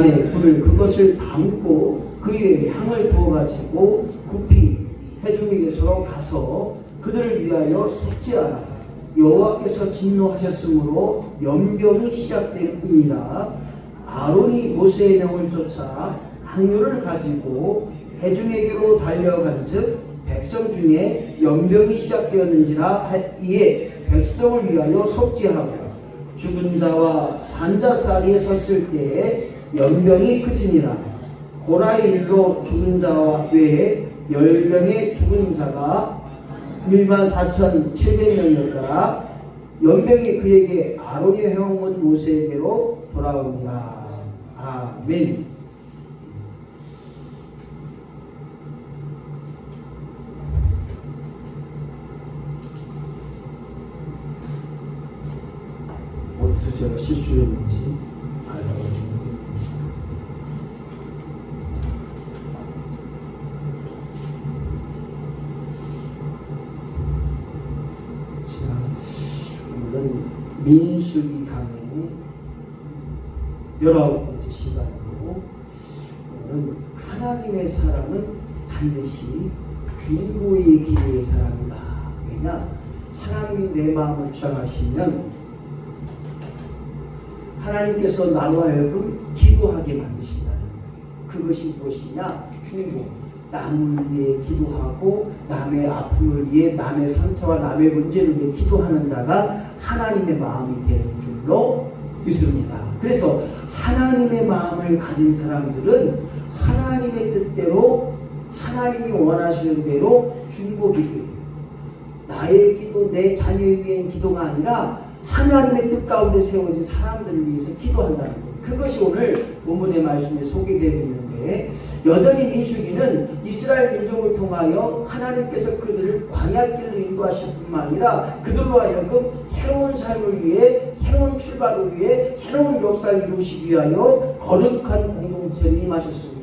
잔에 불을 그것을 담고 그 위에 향을 부어가지고 급히 회중에게로 가서 그들을 위하여 속죄하라. 여호와께서 진노하셨으므로 연병이 시작되니라. 아론이 모세의 명을 쫓아 항류를 가지고 회중에게로 달려간즉 백성 중에 연병이 시작되었는지라. 이에 백성을 위하여 속죄하고 죽은 자와 산 자 사이에 섰을 때에 연병이 그치니라. 고라의 일로 죽은 자와 외에 10명의 죽은 자가 14,700명이었더라. 연병이 그에게 아론이 해온 모세에게로 돌아오니라. 아멘. 어디서 제가 실수했는지 알아요. 오늘은 민수기 강의 19번째 시간이고, 오늘은 하나님의 사람은 반드시 중보의 기도의 사람이다. 왜냐? 하나님이 내 마음을 정하시면 하나님께서 나로 하여금 기도하게 만드신다는, 그것이 무엇이냐? 중보. 남을 위해 기도하고 남의 아픔을 위해, 남의 상처와 남의 문제를 위해 기도하는 자가 하나님의 마음이 되는 줄로 믿습니다. 그래서 하나님의 마음을 가진 사람들은 하나님의 뜻대로, 하나님이 원하시는 대로 중보 기도해요. 나의 기도, 내 자녀를 위한 기도가 아니라 하나님의 뜻 가운데 세워진 사람들을 위해서 기도한다는 것. 그것이 오늘 본문의 말씀에 소개되고 있는데, 여전히 민수기는 이스라엘 민족을 통하여 하나님께서 그들을 광야길로 인도하실 뿐만 아니라 그들로 하여금 새로운 삶을 위해, 새로운 출발을 위해, 새로운 역사를 이루시기 위하여 거룩한 공동체를 임하셨습니다.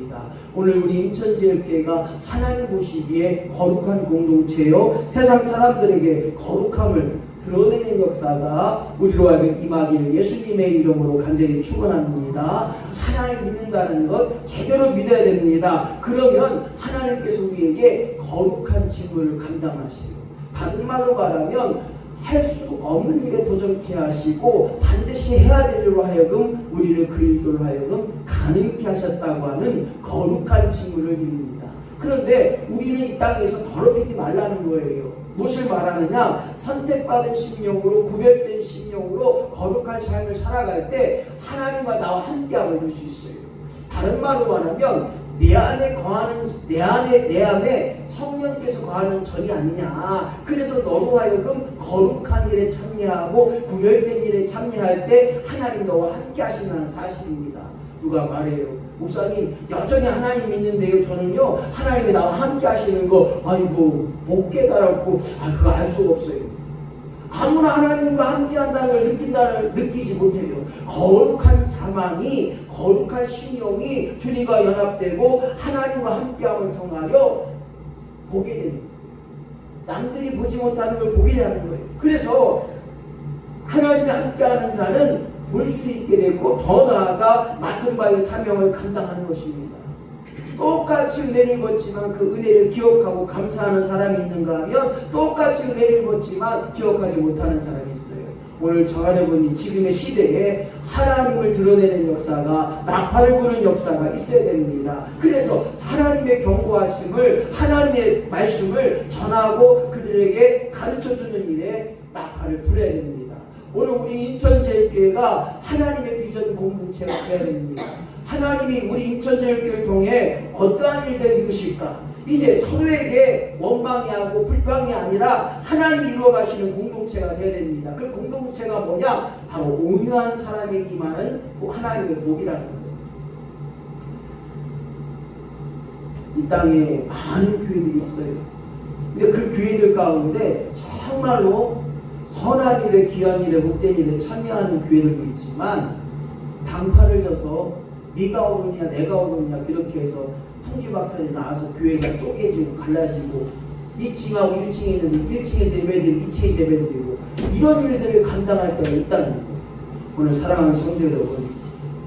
오늘 우리 인천제일교회가 하나님 보시기에 거룩한 공동체요, 세상 사람들에게 거룩함을 드러내는 역사가 우리로 하여금 임하기를 예수님의 이름으로 간절히 축원합니다. 하나님 믿는다는 것 제대로 믿어야 됩니다. 그러면 하나님께서 우리에게 거룩한 직무를 감당하세요. 다른 말로 말하면 할 수 없는 일에 도전케 하시고 반드시 해야 될 일로 하여금 우리를 그 일들로 하여금 가능케 하셨다고 하는 거룩한 직무를 이룹니다. 그런데 우리는 이 땅에서 더럽히지 말라는 거예요. 무엇을 말하느냐? 선택받은 심령으로, 구별된 심령으로 거룩한 삶을 살아갈 때 하나님과 나와 함께하고 있을 수 있어요. 다른 말로 말하면 내 안에 거하는, 내 안에 성령께서 거하는 전이 아니냐. 그래서 너로 하여금 거룩한 일에 참여하고 구별된 일에 참여할 때 하나님 너와 함께 하신다는 사실입니다. 누가 말해요? 목사님 여전히 하나님 믿는데요, 저는요 하나님이 나와 함께 하시는 거 아이고 못 깨달았고 그거 알 수가 없어요. 아무나 하나님과 함께 한다는 걸 느끼지 못해요. 거룩한 자만이, 거룩한 심령이 주님과 연합되고 하나님과 함께함을 통하여 보게 됩니다. 남들이 보지 못하는 걸 보게 되는 거예요. 그래서 하나님이 함께하는 자는 볼 수 있게 되고 더 나아가 맡은 바의 사명을 감당하는 것입니다. 똑같이 은혜를 받지만 그 은혜를 기억하고 감사하는 사람이 있는가 하면 똑같이 은혜를 받지만 기억하지 못하는 사람이 있어요. 오늘 저 여러분이 지금의 시대에 하나님을 드러내는 역사가, 나팔을 부는 역사가 있어야 됩니다. 그래서 하나님의 경고하심을, 하나님의 말씀을 전하고 그들에게 가르쳐주는 일에 나팔을 불어야 됩니다. 오늘 우리 인천제일교회가 하나님의 비전 공동체가 되어야 됩니다. 하나님이 우리 인천제일교회를 통해 어떠한 일들을 이루실까? 이제 서로에게 원망이 하고 불평이 아니라 하나님이 이루어가시는 공동체가 되어야 됩니다. 그 공동체가 뭐냐? 바로 온유한 사람에게 임하는 하나님의 복이라는 거예요. 이 땅에 많은 교회들이 있어요. 근데 그 교회들 가운데 정말로 선한 일에, 귀한 일에, 복된 일에 참여하는 교회들도 있지만 당파를 져서 네가 오느냐 내가 오느냐 그렇게 해서 통지박살이 나와서 교회가 쪼개지고 갈라지고 2층하고 1층에 있는데 1층에서 예배드리고 2층에서 예배드리고 이런 일들을 감당할 때가 있다는 거예요. 오늘 사랑하는 성도 여러분,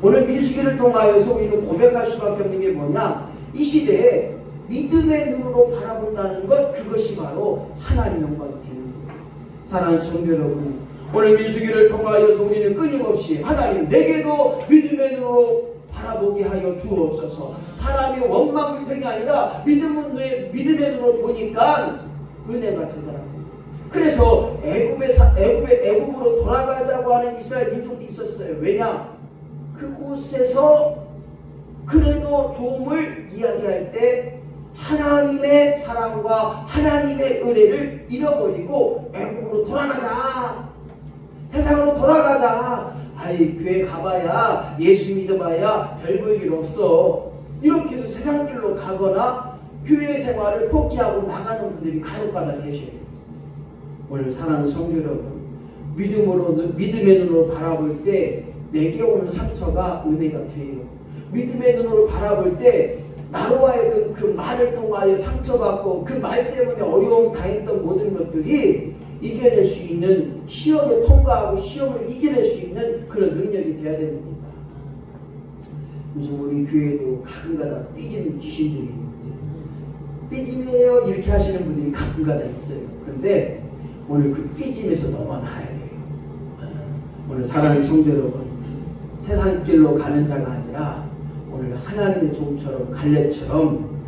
오늘 민수기를 통하여서 우리는 고백할 수밖에 없는 게 뭐냐? 이 시대에 믿음의 눈으로 바라본다는 것, 그것이 바로 하나님 영광이 되는 거예요. 사랑하는 성도 여러분, 오늘 민수기를 통하여서 우리는 끊임없이 하나님 내게도 믿음의 눈으로 바라보게 하여 주옵소서. 사람이 원망불평이 아니라 믿음의 눈으로 보니까 은혜가 되더라고요. 그래서 애굽으로 돌아가자고 하는 이스라엘 민족도 있었어요. 왜냐? 그곳에서 그래도 좋음을 이야기할 때 하나님의 사랑과 하나님의 은혜를 잃어버리고 애굽으로 돌아가자, 세상으로 돌아가자, 아이 교회 가봐야 예수 믿어봐야 별 볼 일 없어, 이렇게 해서 세상 길로 가거나 교회 생활을 포기하고 나가는 분들이 간혹가다 계셔요. 오늘 사랑하는 성도 여러분, 믿음의 눈으로 바라볼 때 내게 오는 상처가 은혜가 돼요. 믿음의 눈으로 바라볼 때 나로 하여금 그 말을 통하여 상처받고 그 말 때문에 어려움 당했던 모든 것들이 이겨낼 수 있는, 시험에 통과하고 시험을 이겨낼 수 있는 그런 능력이 되어야 됩니다. 요즘 우리 교회도 가끔가다 삐지는 귀신들이 삐짐이에요 이렇게 하시는 분들이 가끔가다 있어요. 그런데 오늘 그 삐짐에서 넘어나야 돼요. 오늘 사랑하는 성도 여러분, 세상 길로 가는 자가 아니라 오늘 하나님의 종처럼 갈렙처럼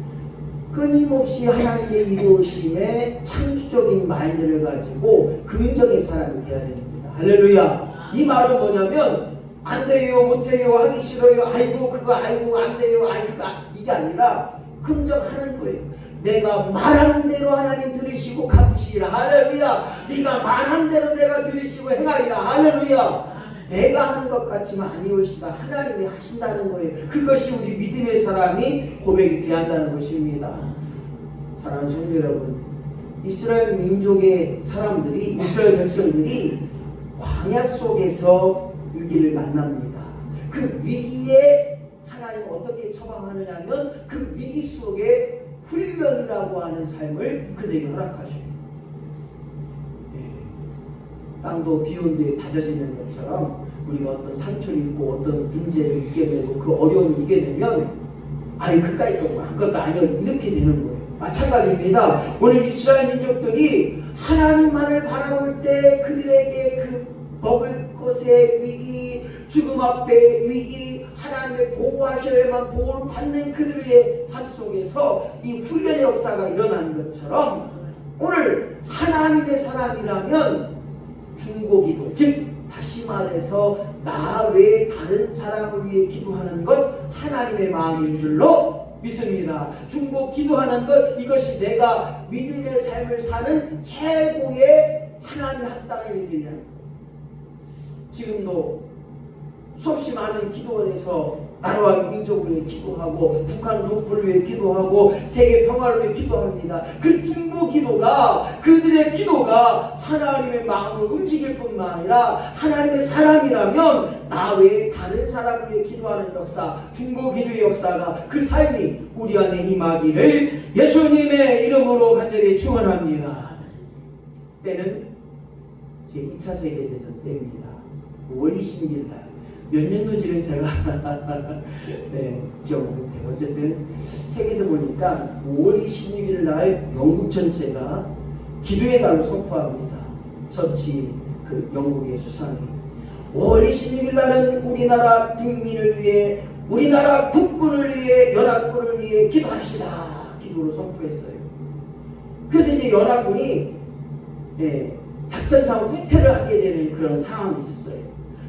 끊임없이 하나님의 이루어심에 창조적인 마인드를 가지고 긍정의 사람이 되어야 됩니다. 할렐루야. 이 말은 뭐냐면 안 돼요, 못해요, 하기 싫어요, 아이고 그거 아이고 안 돼요, 아이고 이게 아니라 긍정하는 거예요. 내가 말하는 대로 하나님 들으시고 갚으시리라. 할렐루야. 네가 말하는 대로 내가 들으시고 행하리라. 할렐루야. 내가 하는 것 같지만 아니오시다. 하나님이 하신다는 거예요. 그것이 우리 믿음의 사람이 고백이 되어야 한다는 것입니다. 사랑하는 성도 여러분, 이스라엘 민족의 사람들이, 이스라엘 백성들이 광야 속에서 위기를 만납니다. 그 위기에 하나님은 어떻게 처방하느냐면 그 위기 속에 훈련이라고 하는 삶을 그들에게 허락하셔요. 땅도 비 온 뒤에 다져지는 것처럼 우리가 어떤 상처를 입고 어떤 문제를 이겨내고 그 어려움을 이겨내면 아이 그까이 거 아무것도 아니야 이렇게 되는 거예요. 마찬가지입니다. 오늘 이스라엘 민족들이 하나님만을 바라볼 때 그들에게 그 먹을 것의 위기, 죽음 앞에 위기, 하나님의 보호하셔야만 보호를 받는 그들의 삶 속에서 이 훈련의 역사가 일어나는 것처럼 오늘 하나님의 사람이라면 중보기도, 즉 다시 말해서 나 외에 다른 사람을 위해 기도하는 것 하나님의 마음인 줄로 믿습니다. 중보 기도하는 것, 이것이 내가 믿음의 삶을 사는 최고의 하나님 합당한 일들이라는 것. 지금도 수없이 많은 기도원에서 나라와 민족을 위해 기도하고 북한 동포를 위해 기도하고 세계 평화를 위해 기도합니다. 그 중보 기도가, 그들의 기도가 하나님의 마음을 움직일 뿐만 아니라 하나님의 사람이라면 나 외에 다른 사람을 위해 기도하는 역사, 중보 기도의 역사가, 그 삶이 우리 안에 임하기를 예수님의 이름으로 간절히 축원합니다. 때는 제2차 세계대전 때입니다. 5월 26일 날 몇 년도지는 제가 기억 못해요. 어쨌든 책에서 보니까 5월 26일 날 영국 전체가 기도의 날로 선포합니다. 처치 그 영국의 수상이 5월 26일 날은 우리나라 국민을 위해, 우리나라 국군을 위해, 연합군을 위해 기도합시다. 기도로 선포했어요. 그래서 이제 연합군이 작전상 후퇴를 하게 되는 그런 상황이 있었어요.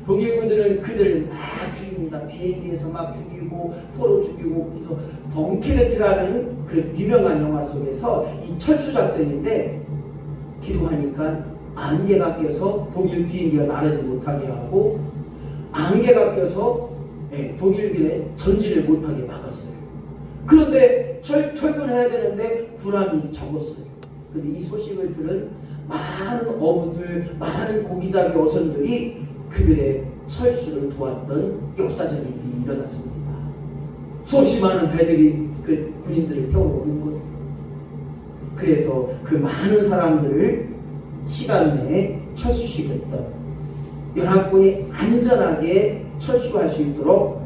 독일군들은 그들을 막 죽입니다. 비행기에서 막 죽이고 포로 죽이고. 그래서 덩케르트라는 그 유명한 영화 속에서 이 철수작전인데 기도하니까 안개가 껴서 독일 비행기가 날아지 못하게 하고 안개가 껴서 독일군의 전진을 못하게 막았어요. 그런데 철군해야 되는데 군함이 적었어요. 근데 이 소식을 들은 많은 어부들, 많은 고기잡이 어선들이 그들의 철수를 도왔던 역사적인 일이 일어났습니다. 수없이 많은 배들이 그 군인들을 태우러 오는 거예요. 그래서 그 많은 사람들을 시간 내에 철수시켰던, 연합군이 안전하게 철수할 수 있도록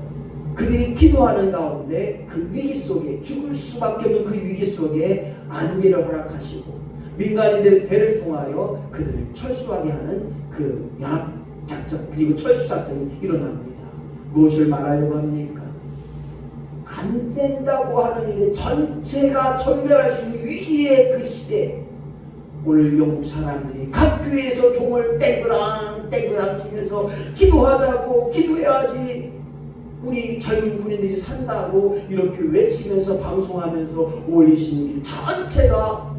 그들이 기도하는 가운데 그 위기 속에 죽을 수밖에 없는 그 위기 속에 안개를 허락하시고 민간인들의 배를 통하여 그들을 철수하게 하는 그 연합작전 그리고 철수작전이 일어납니다. 무엇을 말하려고 합니까? 안 된다고 하는 일에 전체가 전멸할 수 있는 위기의 그 시대, 오늘 영국 사람들이 각 교회에서 종을 땡그랑 치면서 기도하자고, 기도해야지 우리 젊은 군인들이 산다고 이렇게 외치면서 방송하면서 올리시는 일 전체가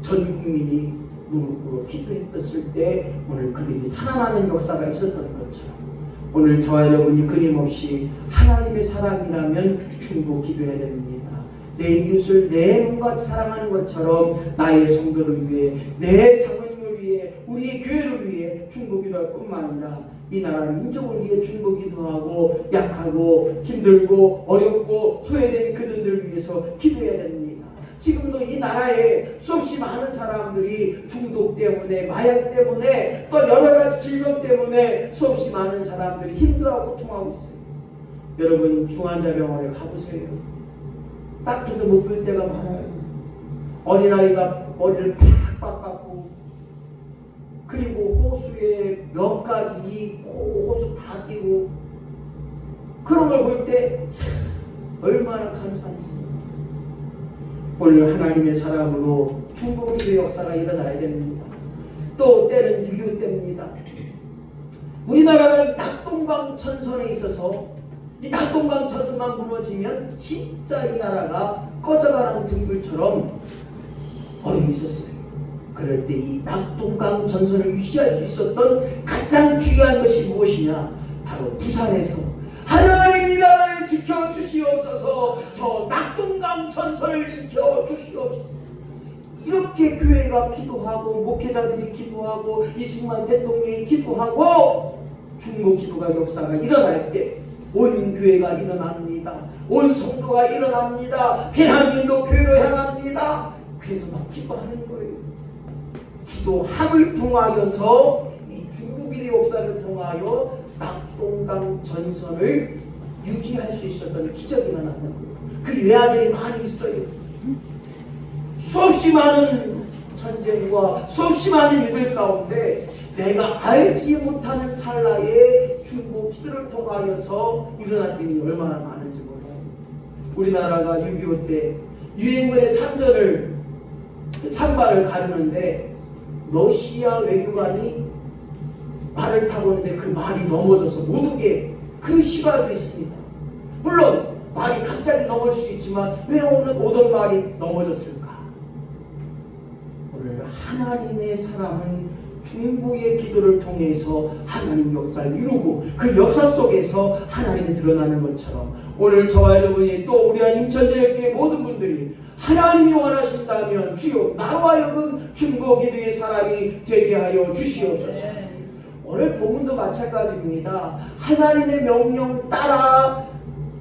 전 국민이 무릎 꿇어 기도했었을 때 오늘 그들이 살아나는 역사가 있었던 것처럼 오늘 저와 여러분이 끊임없이 하나님의 사람이라면 중보 기도해야 됩니다. 내 이웃을 내 몸같이 사랑하는 것처럼 나의 성도를 위해, 내 장로님을 위해, 우리의 교회를 위해 중보 기도할 뿐만 아니라 이 나라 민족을 위해 중보 기도하고 약하고 힘들고 어렵고 소외된 그들을 위해서 기도해야 됩니다. 지금도 이 나라에 수없이 많은 사람들이 중독 때문에, 마약 때문에, 또 여러 가지 질병 때문에 수없이 많은 사람들이 힘들어하고 고통하고 있어요. 여러분 중환자병원에 가보세요. 딱해서 못 볼 때가 많아요. 어린아이가 머리를 팍 깎았고, 그리고 호수에 몇 가지 이 호수 다 끼고, 그런 걸 볼 때 얼마나 감사한지. 오늘 하나님의 사람으로 중보기도의 역사가 일어나야 됩니다. 또 때는 6.25 때입니다. 우리나라는 낙동강 전선에 있어서 이 낙동강 전선만 무너지면 진짜 이 나라가 꺼져가는 등불처럼 어려움이 있었어요. 그럴 때 이 낙동강 전선을 유지할 수 있었던 가장 중요한 것이 무엇이냐? 바로 부산에서 하나님 이 나라를 지켜주시옵소서, 저 낙동강 전선을 지켜주시옵소서. 이렇게 교회가 기도하고 목회자들이 기도하고 이승만 대통령이 기도하고 중보 기도가 역사가 일어날 때 온 교회가 일어납니다. 온 성도가 일어납니다. 피난민도 교회로 향합니다. 그래서 막 기도하는 거예요. 기도함을 통하여서 이 중보기도의 역사를 통하여 낙동강 전선을 유지할 수 있었던 기적이 일어나는 거예요. 그 외아들이 많이 있어요. 수없이 많은 전쟁과 수없이 많은 일들 가운데 내가 알지 못하는 찰나에 중보 기도를 통하여서 일어났던 일이 얼마나 많은지 몰라요. 우리나라가 6.25 때 유엔군의 찬발을 가르는데 러시아 외교관이 말을 타고 있는데 그 말이 넘어져서 못 오게 그 시간도 있습니다. 물론 말이 갑자기 넘어질 수 있지만 왜 오늘 오던 말이 넘어졌을까? 오늘 하나님의 사람은 중보의 기도를 통해서 하나님 역사를 이루고 그 역사 속에서 하나님이 드러나는 것처럼 오늘 저와 여러분이 또 우리가 인천제일교회 모든 분들이 하나님이 원하신다면 주여 나로 하여금 중보 기도의 사람이 되게 하여 주시옵소서. 오늘 본문도 마찬가지입니다. 하나님의 명령 따라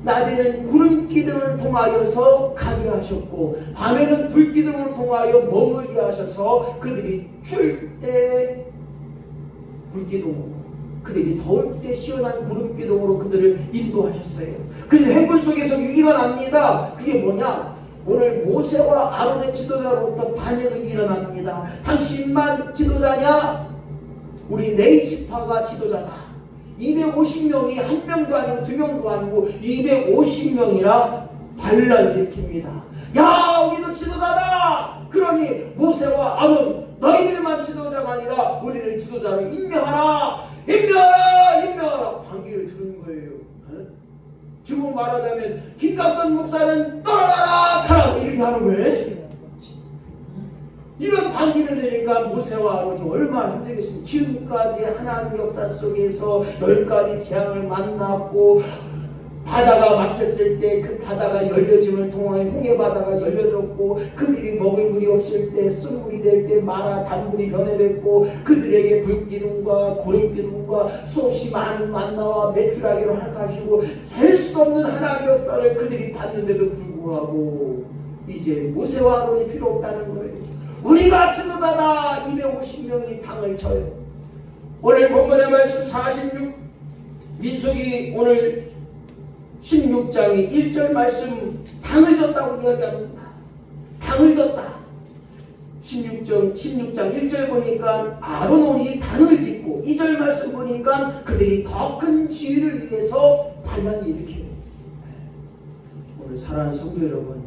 낮에는 구름 기둥을 통하여서 가게 하셨고 밤에는 불 기둥을 통하여 머물게 하셔서 그들이 추울 때 불기둥으로, 그들이 더울 때 시원한 구름 기둥으로 그들을 인도하셨어요. 그래서 행군 속에서 위기가 납니다. 그게 뭐냐? 오늘 모세와 아론의 지도자로부터 반역이 일어납니다. 당신만 지도자냐? 우리 네 지파가 지도자다. 250명이 한 명도 아니고 두 명도 아니고 250명이라 반란을 일으킵니다. 야, 우리도 지도자다. 그러니 모세와 아론 너희들만 지도자가 아니라 우리를 지도자로 임명하라. 임명하라. 반기를 들은 거예요. 지금 말하자면 김갑선 목사는 떠나가라 가라 이렇게 하는 거예요. 이런 반기를 내니까 모세와 아론이 얼마나 힘들겠습니까? 지금까지 하나님 역사 속에서 10가지 재앙을 만났고 바다가 막혔을 때 그 바다가 열려짐을 통하여 홍해바다가 열려졌고 그들이 먹을 물이 없을 때 쓴물이 될 때 마라 단물이 변해됐고 그들에게 불기둥과 구름기둥과 수없이 많은 만나와 메추라기를 허락하시고 셀 수도 없는 하나님의 역사를 그들이 봤는데도 불구하고 이제 모세와 아론이 필요 없다는 거예요. 우리가 지도자다. 250명이 당을 쳐요. 오늘 본문의 말씀 46 민수기 오늘 16장의 1절 말씀 당을 졌다고 이야기합니다. 당을 졌다. 16장 1절 보니까 아론이 단을 짓고 2절 말씀 보니까 그들이 더 큰 지위를 위해서 반란을 일으키고. 오늘 사랑하는 성도 여러분,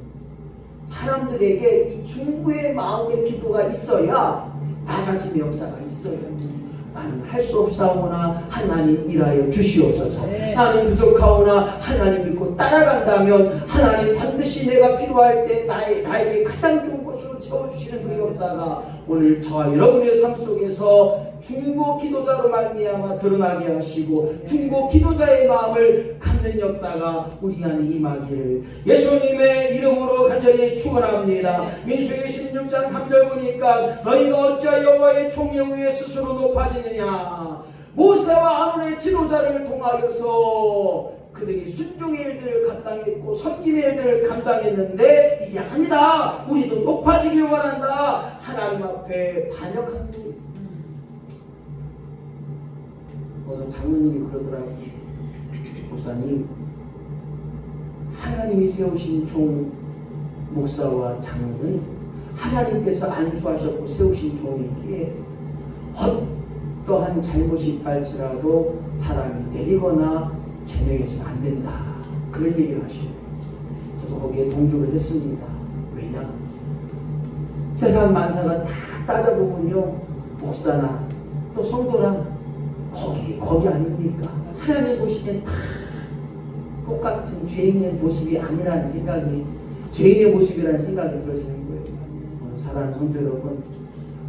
사람들에게 이 중보의 마음의 기도가 있어야 낮아짐의 역사가 있어요. 나는 할 수 없사오나 하나님 일하여 주시옵소서. 나는 부족하오나 하나님 믿고 따라간다면 하나님 반드시 내가 필요할 때 나에게 가장 좋은 곳으로 채워주시는 그 역사가 오늘 저와 여러분의 삶 속에서 중보 기도자로 말미암아 드러나게 하시고 중보 기도자의 마음을 갖는 역사가 우리 안에 임하기를 예수님의 이름으로 간절히 축원합니다. 민수기 16장 3절 보니까 너희가 어찌하여 여호와의 총에 의해 스스로 높아지느냐. 모세와 아론의 지도자를 통하여서 그들이 순종의 일들을 감당했고 섬김의 일들을 감당했는데 이제 아니다. 우리도 높아지길 원한다. 하나님 앞에 반역한 것. 오늘 장로님이 그러더라고요. 목사님, 하나님이 세우신 종 목사와 장로는 하나님께서 안수하셨고 세우신 종이기에 어떠한 잘못이 있할지라도 사람이 내리거나 제명해서는 안 된다. 그런 얘기를 하시고 저도 거기에 동조를 했습니다. 왜냐? 세상 만사가 다 따져보면요, 목사나 또 성도나 거기 아닙니까? 하나님 보시기엔 다 똑같은 죄인의 모습이 아니라는 생각이, 죄인의 모습이라는 생각이 들어지는 거예요. 오늘 사랑하는 성도 여러분,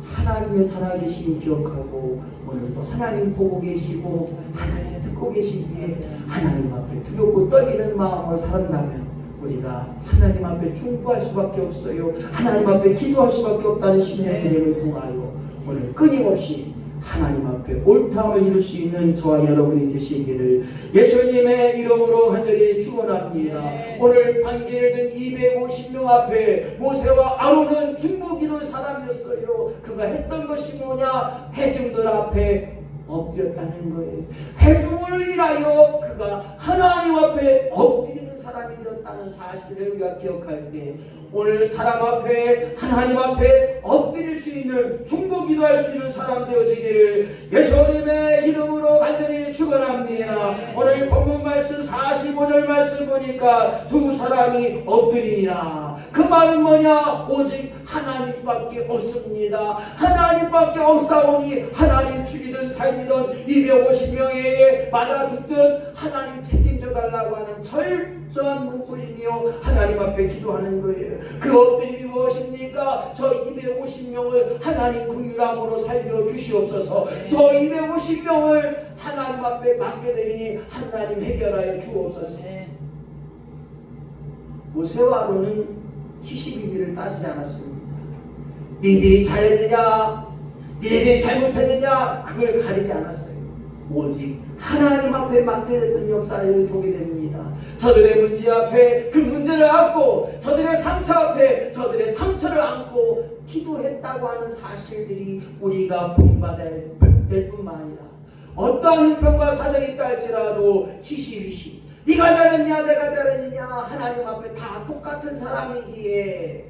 하나님의 살아계심을 기억하고 오늘도 하나님 보고 계시고 하나님 듣고 계시기에 하나님 앞에 두렵고 떨리는 마음을 살았다면 우리가 하나님 앞에 충고할 수밖에 없어요. 하나님 앞에 기도할 수밖에 없다는 신령의 은혜를 통하여 오늘 끊임없이 하나님 앞에 옳다함을 이룰 수 있는 저와 여러분이 되시기를 예수님의 이름으로 간절히 축원합니다. 오늘 반기를 든 250명 앞에 모세와 아론은 중보기도의 사람이었어요. 그가 했던 것이 뭐냐? 해중들 앞에 엎드렸다는 거예요. 해중을 인하여 그가 하나님 앞에 엎드리는 사람이 되었다는 사실을 우리가 기억할 때 오늘 사람 앞에 하나님 앞에 엎드릴 수 있는 중보기도할 수 있는 사람 되어지기를 예수님의 이름으로 간절히 축원합니다. 오늘 본문 말씀 45절 말씀 보니까 두 사람이 엎드리니라. 그 말은 뭐냐? 오직 하나님밖에 없습니다. 하나님밖에 없사오니 하나님 죽이든 살리든 250명에 맞아 죽든 하나님 책임져 달라고 하는 철저한 문구이며 하나님 앞에 기도하는 거예요. 그 엎드림이 무엇입니까? 저 250명을 하나님 긍휼함으로 살려 주시옵소서. 저 250명을 하나님 앞에 맡겨드리니 하나님 해결하여 주옵소서. 모세와 아론은 희시비비를 따지지 않았습니다. 니들이 잘했느냐 니네들이 잘못했느냐 그걸 가리지 않았어요. 오직 하나님 앞에 맡겨졌던 역사를 보게 됩니다. 저들의 문제 앞에 그 문제를 안고 저들의 상처 앞에 저들의 상처를 안고 기도했다고 하는 사실들이 우리가 본받아야 될 뿐만 아니라 어떠한 형편과 사정이 있다 할지라도 희시비시 네가 잘했냐 내가 잘했느냐 하나님 앞에 다 똑같은 사람이기에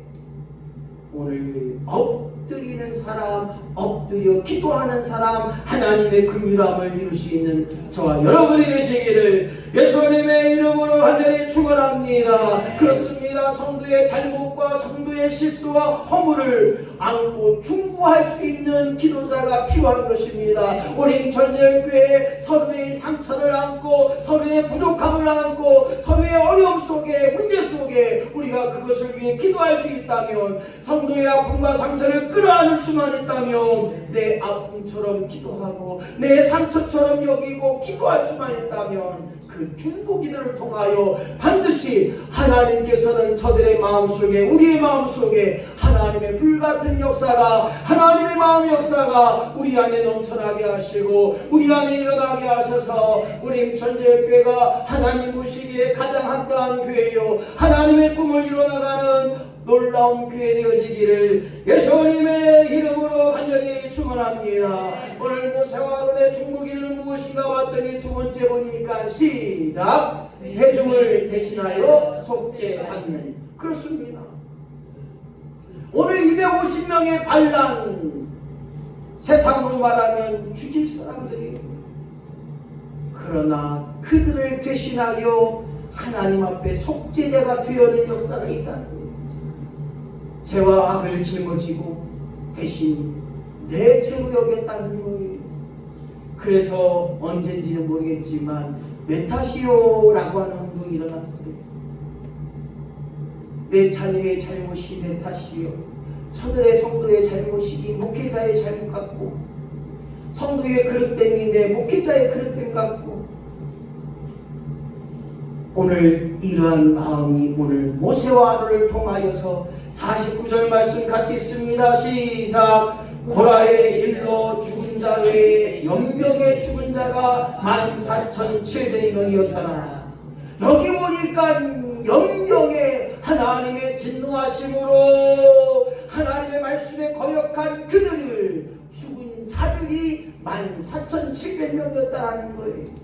오늘 엎드리는 사람, 엎드려 기도하는 사람, 하나님의 긍휼함을 이룰 수 있는 저와 여러분이 되시기를 예수님의 이름으로 간절히 축원합니다. 그렇습니다. 성도의 잘못과 성도의 실수와 허물을 안고 중보할 수 있는 기도자가 필요한 것입니다. 우리 전쟁교회 서로의 상처를 안고 서로의 부족함을 안고 서로의 어려움 속에 문제 속에 우리가 그것을 위해 기도할 수 있다면 성도의 아픔과 상처를 끌어안을 수만 있다면 내 아픔처럼 기도하고 내 상처처럼 여기고 기도할 수만 있다면 그 중보기도를 통하여 반드시 하나님께서는 저들의 마음속에 우리의 마음속에 하나님의 불같은 역사가 하나님의 마음의 역사가 우리 안에 넘쳐나게 하시고 우리 안에 일어나게 하셔서 우리 전제교회가 하나님 보시기에 가장 합당한 교회요 하나님의 꿈을 이뤄나가는 놀라운 교회 되어지기를 예수님의 이름으로 간절히 축원합니다. 오늘 모세와 아론의 중보기는 무엇인가 봤더니 두 번째 보니까 시작, 회중을 대신하여 속죄받는. 그렇습니다. 오늘 250명의 반란, 세상으로 말하면 죽일 사람들이, 그러나 그들을 대신하여 하나님 앞에 속죄자가 되어는 역사가 있다는 거예요. 죄와 악을 짊어지고 대신 내 죄로 여겼다는 거예요. 그래서 언젠지는 모르겠지만 내 탓이요라고 하는 운동이 일어났어요. 내 자녀의 잘못이 내 탓이요, 저들의 성도의 잘못이 목회자의 잘못 같고, 성도의 그릇됨이 내 목회자의 그릇됨 같고, 오늘 이러한 마음이 오늘 모세와 아론을 통하여서 49절 말씀 같이 있습니다. 시작. 고라의 일로 죽은 자 외에 연병의 죽은 자가 14,700명이었더라. 여기 보니까 연병의 하나님의 진노하심으로 하나님의 말씀에 거역한 그들을 죽은 자들이 14,700명이었다는 거예요.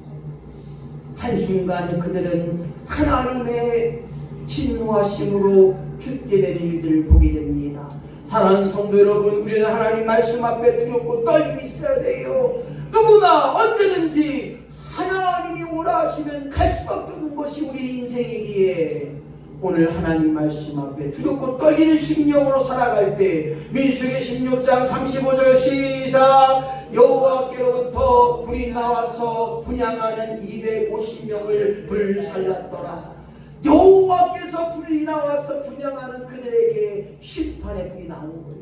한순간 그들은 하나님의 진노하심으로 죽게 되는 일들을 보게 됩니다. 사랑하는 성도 여러분, 우리는 하나님 말씀 앞에 두렵고 떨림이 있어야 돼요. 누구나 언제든지 하나님이 오라 하시면 갈 수밖에 없는 것이 우리 인생이기에 오늘 하나님 말씀 앞에 두렵고 떨리는 심령으로 살아갈 때 민수기 16장 35절 시작. 여호와께로부터 불이 나와서 분향하는 250명을 불살랐더라. 여호와께서 불이 나와서 분향하는 그들에게 심판의 불이 나온 거예요.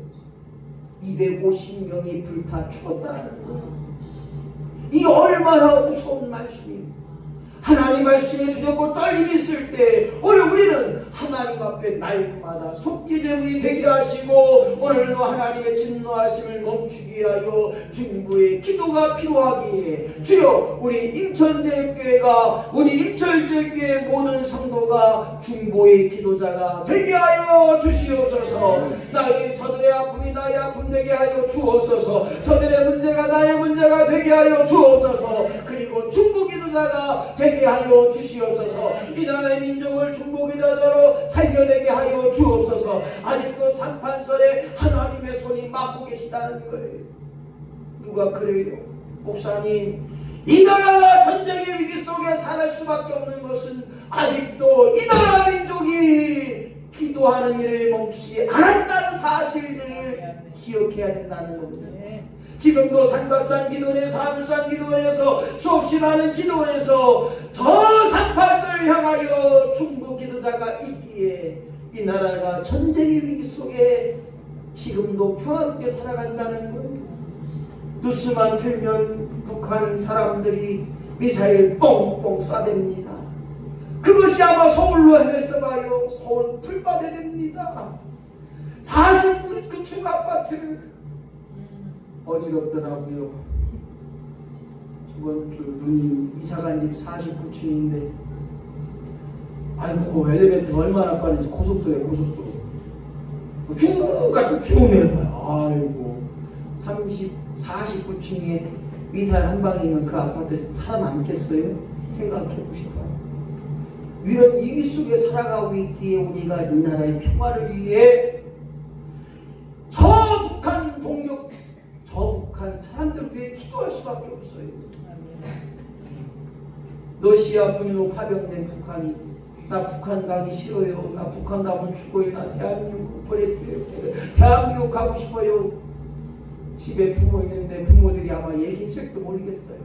250명이 불타 죽었다는 거예요. 이 얼마나 무서운 말씀이에요. 하나님 말씀에 두렵고 떨림이 있을 때 오늘 우리는 하나님 앞에 날마다 속죄제물이 되게 하시고, 오늘도 하나님의 진노하심을 멈추기 위하여 중보의 기도가 필요하기에 주여 우리 인천제일교회가, 우리 인천제일교회 모든 성도가 중보의 기도자가 되게 하여 주시옵소서. 저들의 아픔이 나의 아픔 되게 하여 주옵소서. 저들의 문제가 나의 문제가 되게 하여 주옵소서. 그리고 중보 기도자가 되게 하여 주시옵소서. 이 나라의 민족을 중보 기도자로 살려내게 하여 주옵소서. 아직도 산판설에 하나님의 손이 막고 계시다는 거예요. 누가 그래요? 목사님, 이 나라가 전쟁의 위기 속에 살 수밖에 없는 것은 아직도 이 나라 민족이 기도하는 일을 멈추지 않았다는 사실들을 기억해야 된다는 겁니다. 지금도 삼각산 기도원에서, 하늘산 기도원에서, 수없이 많은 기도원에서 저 산파선을 향하여 중보 기도자가 있기에 이 나라가 전쟁의 위기 속에 지금도 평화롭게 살아간다는 것. 뉴스만 틀면 북한 사람들이 미사일 뻥뻥 쏴댑니다. 그것이 아마 서울로 해서 봐요. 서울 풀바대 됩니다. 49층 아파트를 어지럽더라고요. 저번 주 누님 이사간 집 49층인데 아이고 엘리베이터가 얼마나 빠른지 고속도로에 고속도로 쭉 가도 쭉 내려가요. 아이고 49층에 미사일 한 방이면 그 아파트 살아남겠어요? 생각해 보실까요? 이런 위기 속에 살아가고 있기에 우리가 이 나라의 평화를 위해 저 북한 동력, 저 북한 사람들 위해 기도할 수밖에 없어요. 러시아 군으로 파병된 북한이 나 북한 가기 싫어요. 나 북한 가면 죽어요. 나 대한민국 보내주세요. 대한민국 가고 싶어요. 집에 부모 있는데 부모들이 아마 얘기했을지도 모르겠어요.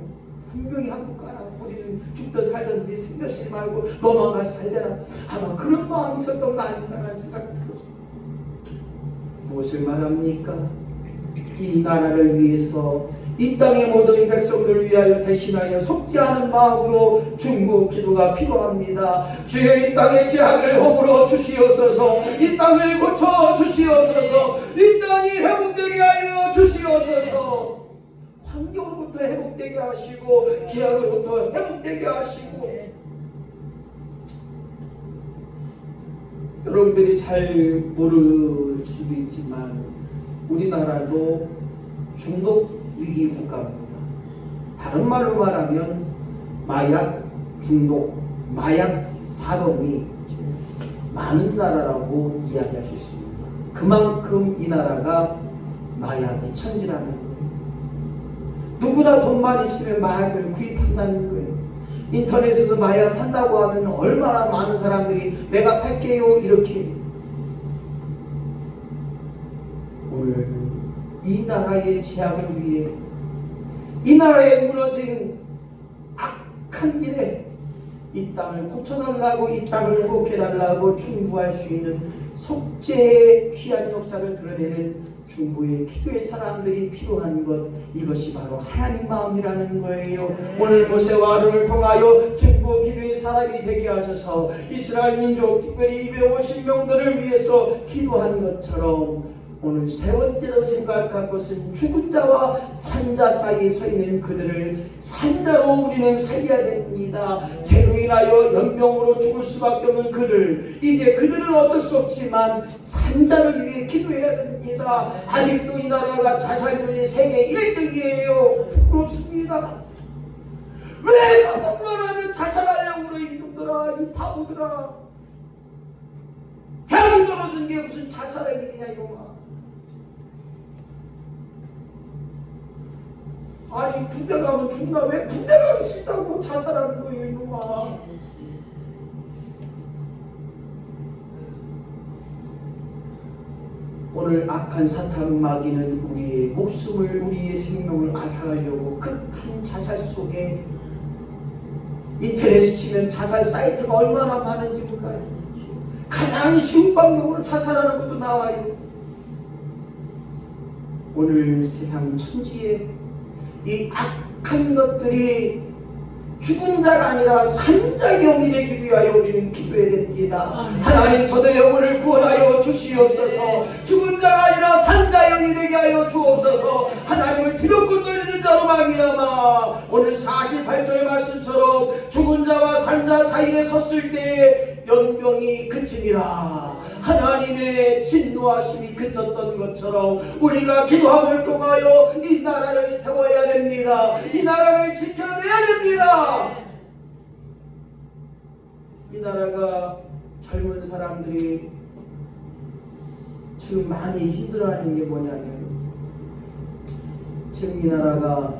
분명히 한국 가라. 우리는 죽든 살든 네 신경 쓰지 말고 너만 가서 잘 되라. 아마 그런 마음이 있었던 거 아닌가라는 생각이 들어요. 무엇을 말합니까? 이 나라를 위해서 이 땅의 모든 백성들을 위하여 대신하여 속죄하는 마음으로 중보 기도가 필요합니다. 주여 이 땅의 죄악을 허물어 주시옵소서. 이 땅을 고쳐 주시옵소서. 이 땅이 회복되게 하여 주시옵소서. 환경으로부터 회복되게 하시고 죄악으로부터 회복되게 하시고 여러분들이 잘 모를 수도 있지만 우리나라도 중독 위기 국가입니다. 다른 말로 말하면 마약 중독, 마약 사범이 많은 나라라고 이야기할 수 있습니다. 그만큼 이 나라가 마약의 천지라는 거예요. 누구나 돈만 있으면 마약을 구입한다는 거예요. 인터넷에서 마약 산다고 하면 얼마나 많은 사람들이 내가 팔게요 이렇게. 오늘 이 나라의 제약을 위해, 이 나라의 무너진 악한 일에 이 땅을 고쳐달라고, 이 땅을 회복해달라고 충고할 수 있는 속죄의 귀한 역사를 드러내는 중보의 기도의 사람들이 필요한 것, 이것이 바로 하나님 마음이라는 거예요. 오늘 모세와 아론을 통하여 중보 기도의 사람이 되게 하셔서 이스라엘 민족, 특별히 250명들을 위해서 기도한 것처럼 오늘 세 번째로 생각할 것은 죽은 자와 산자 사이에 서 있는 그들을 산자로 우리는 살려야 됩니다. 죄로 인하여 연병으로 죽을 수밖에 없는 그들, 이제 그들은 어쩔 수 없지만 산자를 위해 기도해야 됩니다. 아직도 이 나라가 자살률이 세계 1등이에요. 부끄럽습니다. 왜 그것만 하면 자살하려고 그래 이놈들아, 이 바보들아. 대학이 떨어진 게 무슨 자살할 일이냐 이놈아. 아니 군대 가면 죽나? 왜 군대 가기 싫다고 자살하는 거예요 이놈아. 오늘 악한 사탄 마귀는 우리의 목숨을, 우리의 생명을 앗아가려고 극한 자살 속에, 인터넷에 치면 자살 사이트가 얼마나 많은지 몰라요. 가장 쉬운 방법으로 자살하는 것도 나와요. 오늘 세상 천지에 이 악한 것들이 죽은 자가 아니라 산자의 영이 되기 위하여 우리는 기도해야 됩니다. 하나님, 저들의 영혼을 구원하여 주시옵소서. 죽은 자가 아니라 산자의 영이 되게 하여 주옵소서. 하나님을 두렵고 떨리는 자로 말미암아 오늘 48절 말씀처럼 죽은 자와 산자 사이에 섰을 때 연병이 그치니라. 하나님의 진노하심이 그쳤던 것처럼 우리가 기도함을 통하여 이 나라를 세워야 됩니다. 이 나라를 지켜내야 됩니다. 이 나라가 젊은 사람들이 지금 많이 힘들어하는 게 뭐냐면, 지금 이 나라가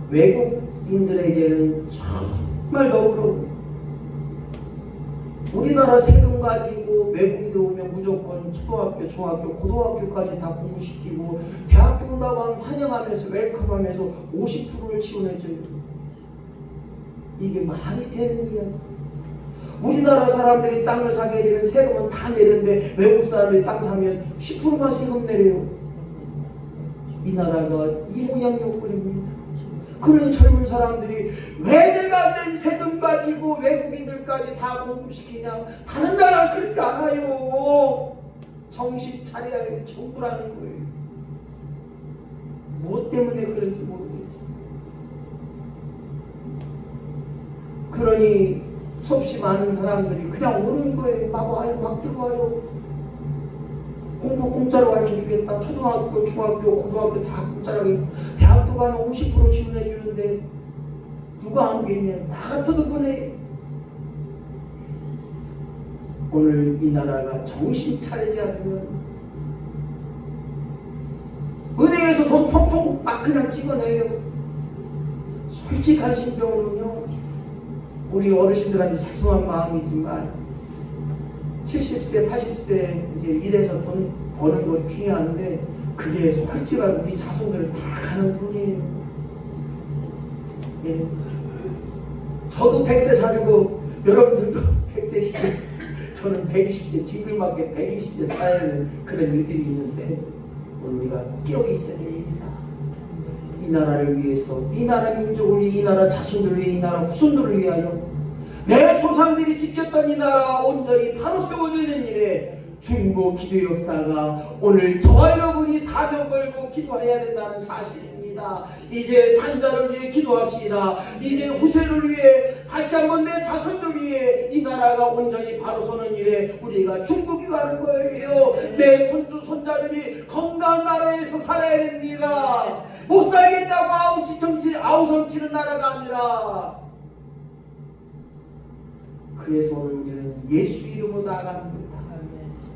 외국인들에게는 정말 너그러워. 우리나라 세금 가지고 외국인들 오면 무조건 초등학교, 중학교, 고등학교까지 다 공부시키고 대학교 온다고 하면 환영하면서 웰컴하면서 50%를 지원해줘요. 이게 말이 되는 이야기. 우리나라 사람들이 땅을 사게 되면 세금은 다 내는데 외국 사람들이 땅 사면 10%만 세금 내려요. 이 나라가 이 모양 요건입니다. 그런 젊은 사람들이 왜 내가 낸 세금 가지고 외국인들까지 다 공부시키냐? 다른 나라는 그렇지 않아요. 정신 차려야 해요. 정부라는 거예요. 무엇 때문에 그런지 모르겠어요. 그러니 수없이 많은 사람들이 그냥 오는 거예요. 막 와요, 막 들어와요. 공부 공짜로 가르쳐주겠다. 초등학교, 중학교, 고등학교 다 공짜라고. 대학교 가면 50% 지원해주는데 누가 안 오겠냐. 나 같아도 보내. 오늘 이 나라가 정신 차리지 않으면 은행에서 돈 펑펑 막 그냥 찍어내요. 솔직한 심정으로는요, 우리 어르신들한테 죄송한 마음이지만 70세, 80세 이제 일해서 돈 버는 거 중요한데 그게 솔직한 우리 자손들을 다 가는 돈이에요. 예. 저도 100세 살고 여러분들도 100세 시대, 저는 120세, 징글맞게 120세 살아야 하는 그런 일들이 있는데 오늘 우리가 끼어 있어야 됩니다. 이 나라를 위해서, 이 나라 민족을 위해, 이 나라 자손들을 위해, 이 나라 후손들을 위하여 내 조상들이 지켰던 이 나라 온전히 바로 세워져야 되는 일에 중보 기도 역사가 오늘 저와 여러분이 사명 걸고 기도해야 된다는 사실입니다. 기도합시다. 이제 산자를 위해 기도합시다. 이제 우세를 위해 다시 한번 내 자손들 위해 이 나라가 온전히 바로 서는 일에 우리가 중보기도하는 거예요. 내 손주 손자들이 건강한 나라에서 살아야 됩니다. 못 살겠다고 아우성치는 나라가 아니라, 그래서 오늘 우리는 예수 이름으로 나아갑니다.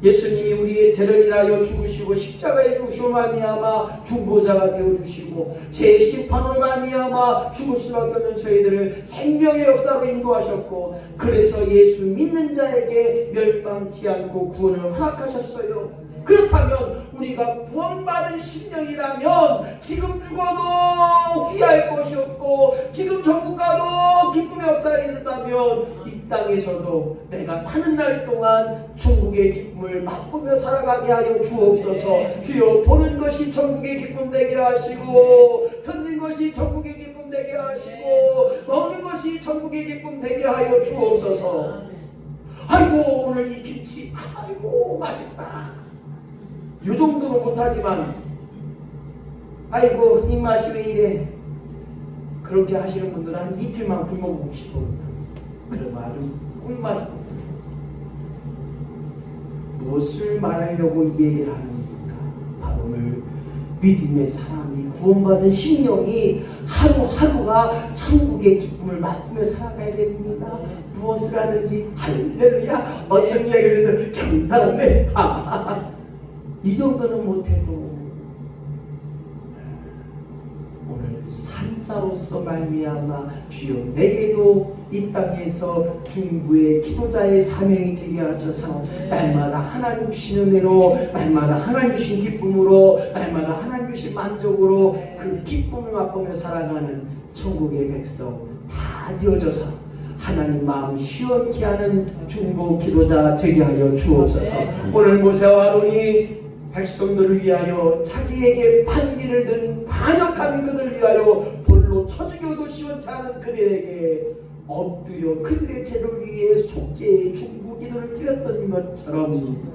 예수님이 우리의 죄를 인하여 죽으시고 십자가에 죽으시고 말미암아 중보자가 되어주시고 제 심판으로 말미암아 죽을 수밖에 없는 저희들을 생명의 역사로 인도하셨고, 그래서 예수 믿는 자에게 멸망치 않고 구원을 허락하셨어요. 그렇다면 우리가 구원받은 심령이라면 지금 죽어도 후회할 것이 없고, 지금 천국 가도 기쁨의 역사에 이른다면 이 땅에서도 내가 사는 날 동안 천국의 기쁨을 맛보며 살아가게 하여 주옵소서. 주여, 보는 것이 천국의 기쁨 되게 하시고, 듣는 것이 천국의 기쁨 되게 하시고, 먹는 것이 천국의 기쁨 되게 하여 주옵소서. 아이고, 오늘 이 김치 아이고 맛있다, 이 정도는 못하지만 아이고 입맛이 왜 이래, 그렇게 하시는 분들은 한 이틀만 굶어보고 싶어요. 그러면 아주 꿀맛입니다. 무엇을 말하려고 이 얘기를 하는 겁니까? 바로 오늘 믿음의 사람이, 구원받은 심령이 하루하루가 천국의 기쁨을 맛보며 살아가야 됩니다. 무엇을 하든지 할렐루야, 어떤 이야기를 해도 경사롭네 이 정도는 못해도 오늘 산자로서 말미암아 주여 내게도 이 땅에서 중부의 기도자의 사명이 되게 하셔서 날마다 하나님 주신 은혜로, 날마다 하나님 주신 기쁨으로, 날마다 하나님 주신 만족으로 그 기쁨을 맛보며 살아가는 천국의 백성 다 되어져서 하나님 마음 시원케 하는 중보 기도자 되게 하여 주옵소서. 오늘 모세와 아론이 백성들을 위하여 자기에게 반기를 든 반역한 그들을 위하여 돌로 쳐 죽여도 시원치 않은 그들에게 엎드려 그들의 죄를 위해 속죄의 중보 기도를 드렸던 것처럼,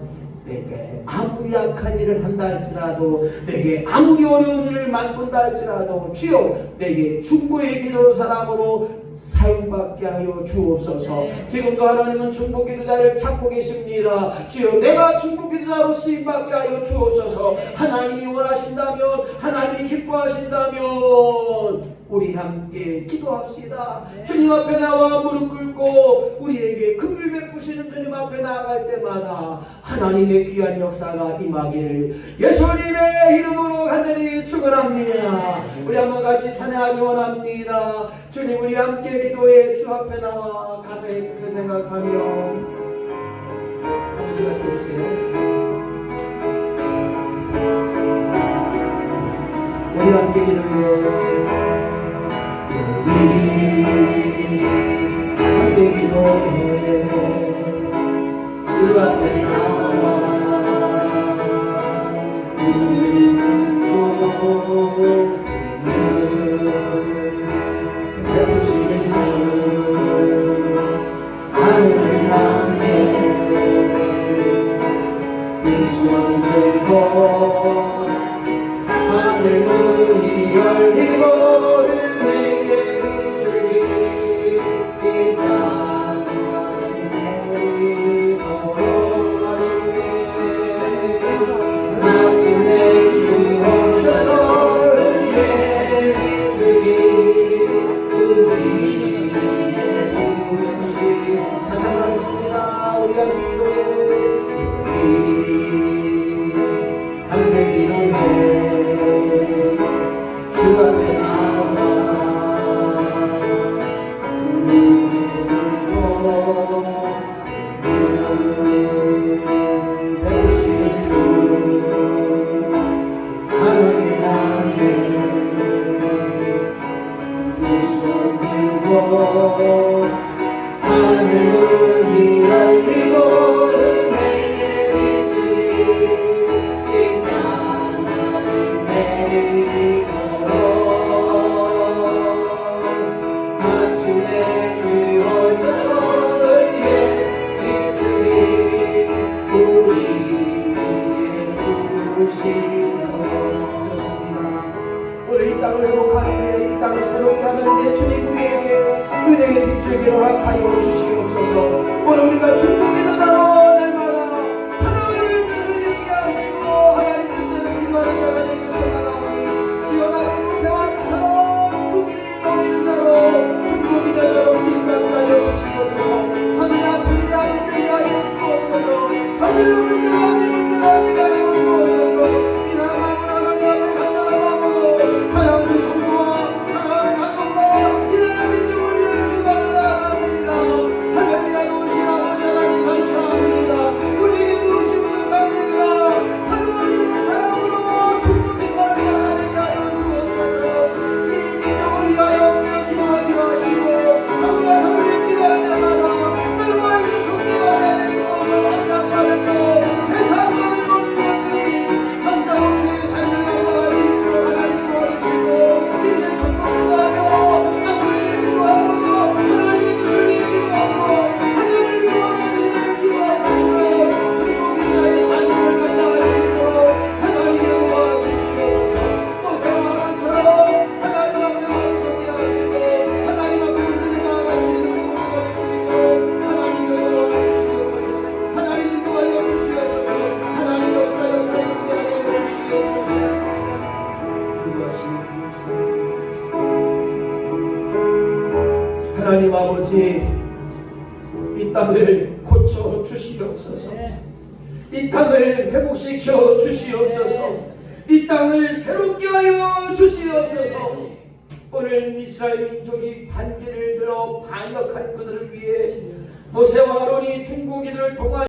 내게 아무리 악한 일을 한다 할지라도, 내게 아무리 어려운 일을 맛본다 할지라도 주여 내게 중보의 기도 사람으로 사용받게 하여 주옵소서. 지금도 하나님은 중보 기도자를 찾고 계십니다. 주여 내가 중보 기도자로 쓰임받게 하여 주옵소서. 하나님이 원하신다면, 하나님이 기뻐하신다면 우리 함께 기도합시다. 주님 앞에 나와 무릎 꿇고 우리에게 긍휼 베푸시는 주님 앞에 나아갈 때마다 하나님의 귀한 역사가 임하기를 예수님의 이름으로 간절히 축원합니다. 우리 한번 같이 찬양하기 원합니다. 주님, 우리 함께 기도해 주 앞에 나와 가사의 뜻을 생각하며 사모님과 들으세요. 우리 함께 기도해요. 함께 기도해 주 앞에 나와 우리는 또 배부시는 주 하늘을 향해 두 손 들고 하늘 문이 열리고 마침내 주옵소서. 의의 빛을 주님 우리에게 은혜의 빛줄기를 허락하여 주시옵소서. 오늘 우리가 중복이 나가고 날마다 하나님을 들고 일하게 하시고 하나님 뜻대로 기도하는 자가 되길 소망하오니 주여 나를 모세와 아론처럼 그 길이 여기는 자로 중복이 자로 쓰임받게 하여 주시옵소서. 저들이 아픈 일이 아픈되게 하여 주옵소서. 저들의 문제가 내 문제가 되게 하여 주옵소서. 이나 마음으로 하나님 앞에 간절한 마음으로 사랑하는 성도와 사랑하는 가족과 이나라 민족을 위해 기도하며 나아갑니다. 하나님이 오신 아버지 하나님 감사합니다. 우리에게 부르신 분을 감사합니다. 하나님의 사랑으로 축복이 가는 자가 되게 하여 주옵소서. 이 민족을 위하여 함께 기도하게 하시고 성도가 성도의 기도할 때마다 너와 이 속죄받아야 될 것, 사랑받을 것, 제사를 받을 것들이 성장없이 삶을 감당할 수 있도록 하나님 도와주시고 이제 축복기도 하며 남을 위해 기도하고 하나님의 뜻을 위해 기도하고 하나님의 원하심에 기도할 수 있는 축복이 나의 삶을 감당할 수 있도록 하나님이 도와주시옵소서. 모세와 아론처럼 하나님 앞에 바로 서게 하시고 하나님 앞에 온전히 나아갈 수 있는 우리 모두가 되시고 하나님이 도와주시옵소서. 하나님 인도하여 주시옵소서. 하나님 역사 이루게 하여 주시옵소서. 인도하시는 그 시간 하나님 아버지 이 땅을 고쳐 주시옵소서. 이 땅을 회복시켜 주시옵소서. 이 땅을 새롭게 하여 주시옵소서. 오늘 이스라엘 민족이 반기를 들어 반역한 그들을 위해 모세와 아론이 중보기들을 통하여